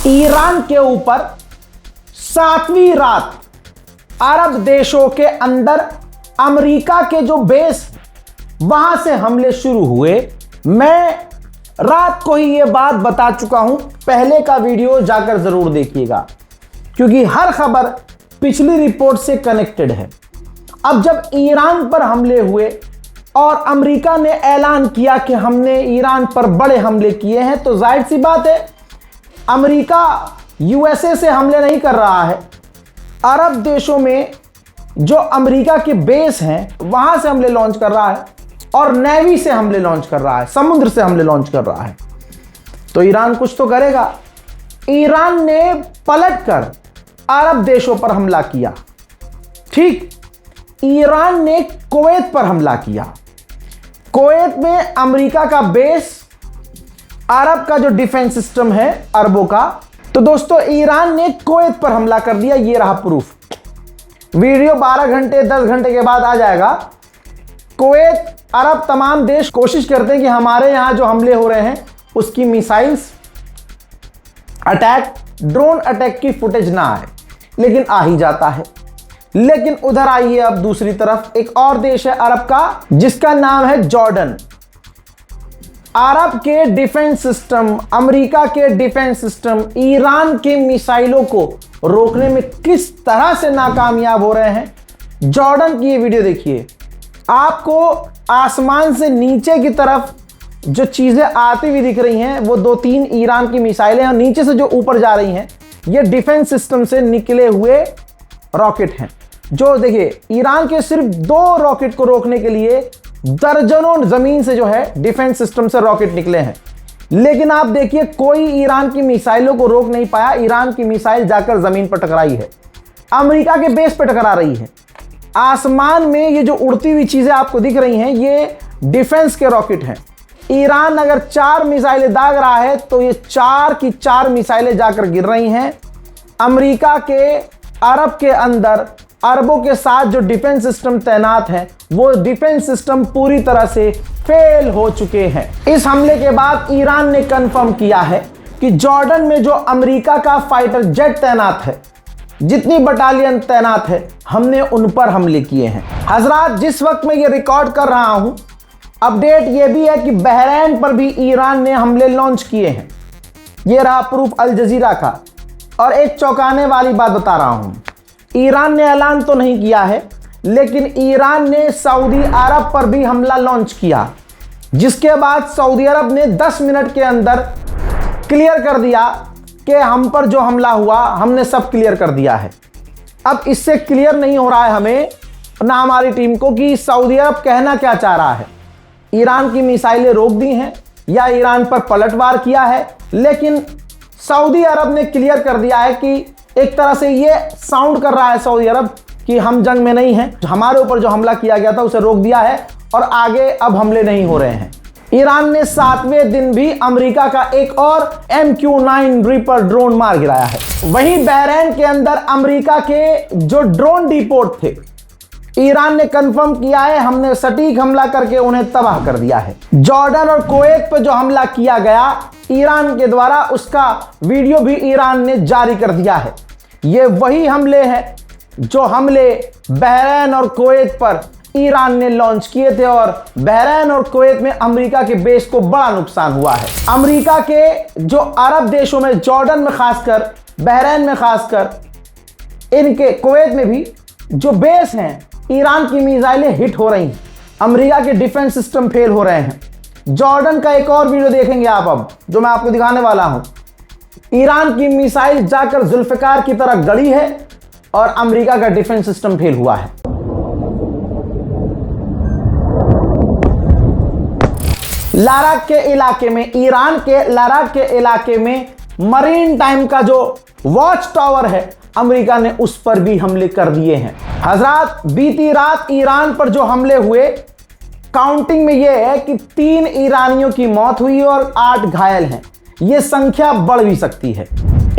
Iran के ऊपर 7वीं रात अरब देशों के अंदर अमेरिका के जो बेस वहां से हमले शुरू हुए। मैं रात को ही यह बात बता चुका हूं, पहले का वीडियो जाकर जरूर देखिएगा क्योंकि हर खबर पिछली रिपोर्ट से कनेक्टेड है। अब जब ईरान पर हमले हुए और अमेरिका ने ऐलान किया कि हमने ईरान पर बड़े हमले किए हैं, तो जाहिर सी बात है अमेरिका यूएसए से हमले नहीं कर रहा है, अरब देशों में जो अमेरिका के बेस हैं वहां से हमले लॉन्च कर रहा है और नेवी से हमले लॉन्च कर रहा है, समुद्र से हमले लॉन्च कर रहा है। तो ईरान कुछ तो करेगा। ईरान ने पलटकर अरब देशों पर हमला किया। ठीक, ईरान ने कुवैत पर हमला किया। कुवैत में अमेरिका का बेस, अरब का जो डिफेंस सिस्टम है अरबों का, तो दोस्तों ईरान ने कुवैत पर हमला कर दिया। ये रहा प्रूफ। वीडियो 12 घंटे 10 घंटे के बाद आ जाएगा। कुवैत, अरब तमाम देश कोशिश करते हैं कि हमारे यहां जो हमले हो रहे हैं उसकी मिसाइल्स अटैक, ड्रोन अटैक की फुटेज ना आए, लेकिन आ ही जाता है। लेकिन उधर आइए, अब दूसरी तरफ एक और देश है अरब का जिसका नाम है जॉर्डन। अरब के डिफेंस सिस्टम, अमेरिका के डिफेंस सिस्टम ईरान के मिसाइलों को रोकने में किस तरह से नाकामयाब हो रहे हैं। जॉर्डन की ये वीडियो देखिए। आपको आसमान से नीचे की तरफ जो चीजें आती हुई दिख रही हैं वो 2-3 ईरान की मिसाइलें हैं और नीचे से जो ऊपर जा रही हैं ये डिफेंस सिस्टम से निकले हुए रॉकेट हैं। जो देखिए, ईरान के सिर्फ 2 रॉकेट को रोकने के लिए दर्जनों जमीन से जो है डिफेंस सिस्टम से रॉकेट निकले हैं, लेकिन आप देखिए कोई ईरान की मिसाइलों को रोक नहीं पाया। ईरान की मिसाइल जाकर जमीन पर टकराई है, अमेरिका के बेस पर टकरा रही है। आसमान में ये जो उड़ती हुई चीजें आपको दिख रही हैं ये डिफेंस के रॉकेट हैं। ईरान अगर 4 मिसाइलें दाग रहा है तो ये 4 की 4 मिसाइलें जाकर गिर रही हैं। अमेरिका के अरब के अंदर अरबों के साथ जो डिफेंस सिस्टम तैनात हैं वो डिफेंस सिस्टम पूरी तरह से फेल हो चुके हैं। इस हमले के बाद ईरान ने कंफर्म किया है कि जॉर्डन में जो अमेरिका का फाइटर जेट तैनात है, जितनी बटालियन तैनात है, हमने उन पर हमले किए हैं। हजरात, जिस वक्त मैं ये रिकॉर्ड कर रहा हूं, अपडेट ये भी है कि बहरैन पर भी ईरान ने हमले लॉन्च किए हैं। ये रहा प्रूफ अल जजीरा का। और एक चौंकाने वाली बात बता रहा हूं, ईरान ने ऐलान तो नहीं किया है, लेकिन ईरान ने सऊदी अरब पर भी हमला लॉन्च किया, जिसके बाद सऊदी अरब ने 10 मिनट के अंदर क्लियर कर दिया कि हम पर जो हमला हुआ हमने सब क्लियर कर दिया है। अब इससे क्लियर नहीं हो रहा है हमें ना हमारी टीम को कि सऊदी अरब कहना क्या चाह रहा है। ईरान की मिसाइलें रोक दी हैं या ईरान पर पलटवार किया है, लेकिन सऊदी अरब ने क्लियर कर दिया है कि एक तरह से ये साउंड कर रहा है सऊदी अरब कि हम जंग में नहीं हैं, हमारे ऊपर जो हमला किया गया था उसे रोक दिया है और आगे अब हमले नहीं हो रहे हैं। ईरान ने 7वें दिन भी अमेरिका का एक और MQ-9 रीपर ड्रोन मार गिराया है। वहीं बहरैन के अंदर अमेरिका के जो ड्रोन डिपोट थे, ईरान ने कंफर्म किया है हमने सटीक हमला करके उन्हें तबाह कर दिया है। जॉर्डन और कुवैत पर जो हमला किया गया ईरान के द्वारा, उसका वीडियो भी ईरान ने जारी कर दिया है। ये वही हमले हैं जो हमले बहरैन और कुवैत पर ईरान ने लॉन्च किए थे और बहरैन और कुवैत में अमेरिका के बेस को बड़ा नुकसान हुआ है। अमेरिका के जो अरब देशों में, जॉर्डन में खासकर, बहरैन में खासकर, इनके कुवैत में भी जो बेस हैं ईरान की मिसाइलें हिट हो रही हैं, अमेरिका के डिफेंस सिस्टम फेल हो रहे हैं। जॉर्डन का एक और वीडियो देखेंगे आप अब, जो मैं आपको दिखाने वाला हूं। ईरान की मिसाइल जाकर जुल्फिकार की तरह गड़ी है और अमेरिका का डिफेंस सिस्टम फेल हुआ है। लाराक के इलाके में, ईरान के लाराक के इलाके में मरीन टाइम का जो वॉच टावर है, अमेरिका ने उस पर भी हमले कर दिए हैं। हजरात, बीती रात ईरान पर जो हमले हुए, काउंटिंग में यह है कि 3 ईरानियों की मौत हुई और 8 घायल हैं। यह संख्या बढ़ भी सकती है।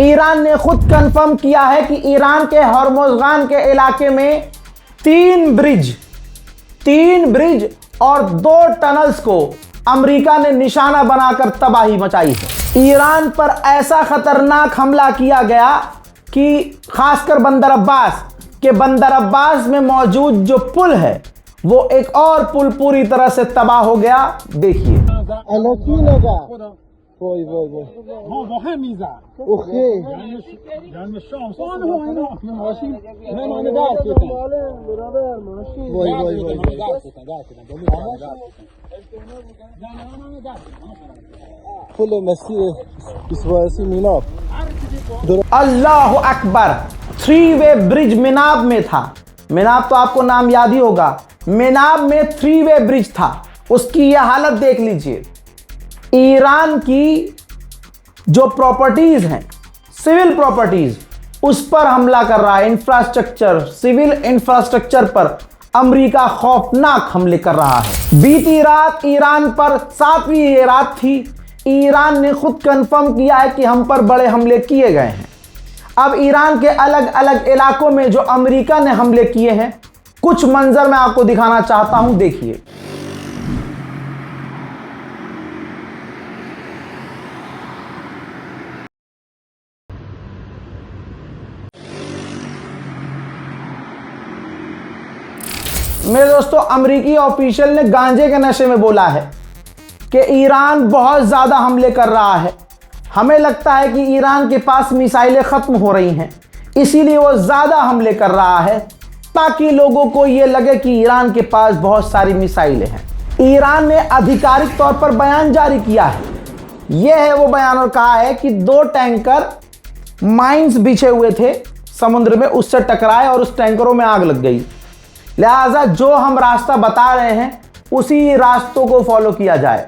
ईरान ने खुद कंफर्म किया है कि ईरान के हॉर्मुज़गान के इलाके में 3 ब्रिज और 2 टनल्स को अमेरिका ने निशाना बनाकर तबाही मचाई है। ईरान पर ऐसा खतरनाक हमला किया गया कि खासकर बंदर अब्बास में मौजूद जो पुल है वो एक और पुल पूरी तरह से तबाह हो गया। देखिए अल्लाह अकबर। 3 वे ब्रिज मिनाब में था। मिनाब तो आपको नाम याद ही होगा। मिनाब में 3 वे ब्रिज था। उसकी यह हालत देख लीजिए। ईरान की जो प्रॉपर्टीज हैं, सिविल प्रॉपर्टीज, उस पर हमला कर रहा है। इंफ्रास्ट्रक्चर, सिविल इंफ्रास्ट्रक्चर पर अमेरिका खौफनाक हमले कर रहा है। बीती रात ईरान पर 7वीं ये रात थी। ईरान ने खुद कंफर्म किया है कि हम पर बड़े हमले किए गए हैं। अब ईरान के अलग अलग इलाकों में जो अमेरिका ने हमले किए हैं, कुछ मंजर मैं आपको दिखाना चाहता हूं। देखिए मेरे दोस्तों, अमेरिकी ऑफिशियल ने गांजे के नशे में बोला है कि ईरान बहुत ज्यादा हमले कर रहा है। हमें लगता है कि ईरान के पास मिसाइलें खत्म हो रही हैं, इसीलिए वो ज्यादा हमले कर रहा है ताकि लोगों को यह लगे कि ईरान के पास बहुत सारी मिसाइलें हैं। ईरान ने आधिकारिक तौर पर बयान जारी किया है। यह है वो बयान, और कहा है कि 2 टैंकर माइंस बिछे हुए थे समुद्र में, उससे टकराए और उस टैंकरों में आग लग गई। लिहाजा जो हम रास्ता बता रहे हैं उसी रास्तों को फॉलो किया जाए।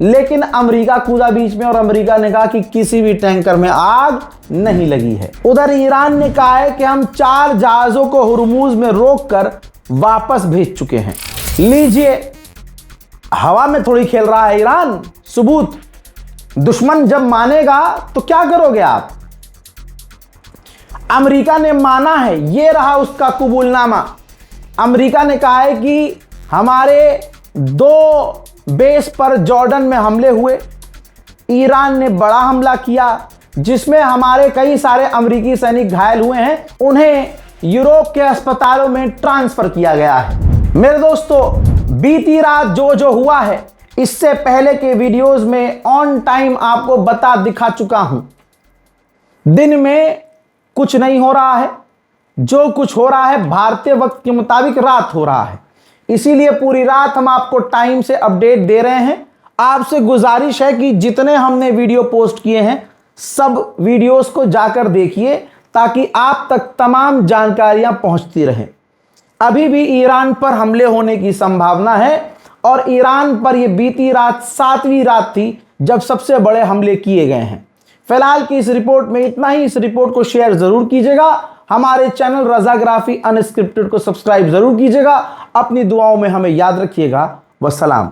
लेकिन अमेरिका कूदा बीच में और अमेरिका ने कहा कि किसी भी टैंकर में आग नहीं लगी है। उधर ईरान ने कहा है कि हम 4 जहाजों को हुर्मुज में रोककर वापस भेज चुके हैं। लीजिए, हवा में थोड़ी खेल रहा है ईरान। सबूत, दुश्मन जब मानेगा तो क्या करोगे आप। अमेरिका ने माना है, यह रहा उसका कबूलनामा। अमेरिका ने कहा है कि हमारे 2 बेस पर जॉर्डन में हमले हुए। ईरान ने बड़ा हमला किया जिसमें हमारे कई सारे अमेरिकी सैनिक घायल हुए हैं। उन्हें यूरोप के अस्पतालों में ट्रांसफर किया गया है। मेरे दोस्तों, बीती रात जो हुआ है, इससे पहले के वीडियोस में ऑन टाइम आपको बता दिखा चुका हूं। दिन में कुछ नहीं हो रहा है, जो कुछ हो रहा है भारतीय वक्त के मुताबिक रात हो रहा है। इसीलिए पूरी रात हम आपको टाइम से अपडेट दे रहे हैं। आपसे गुजारिश है कि जितने हमने वीडियो पोस्ट किए हैं, सब वीडियोस को जाकर देखिए ताकि आप तक तमाम जानकारियां पहुंचती रहें। अभी भी ईरान पर हमले होने की संभावना है और ईरान पर यह बीती रात 7वीं रात थी जब सबसे बड़े हमले किए गए हैं। फिलहाल की इस रिपोर्ट में इतना ही। इस रिपोर्ट को शेयर जरूर कीजिएगा। हमारे चैनल रज़ाग्राफी अनस्क्रिप्टेड को सब्सक्राइब जरूर कीजिएगा। अपनी दुआओं में हमें याद रखिएगा। वस्सलाम।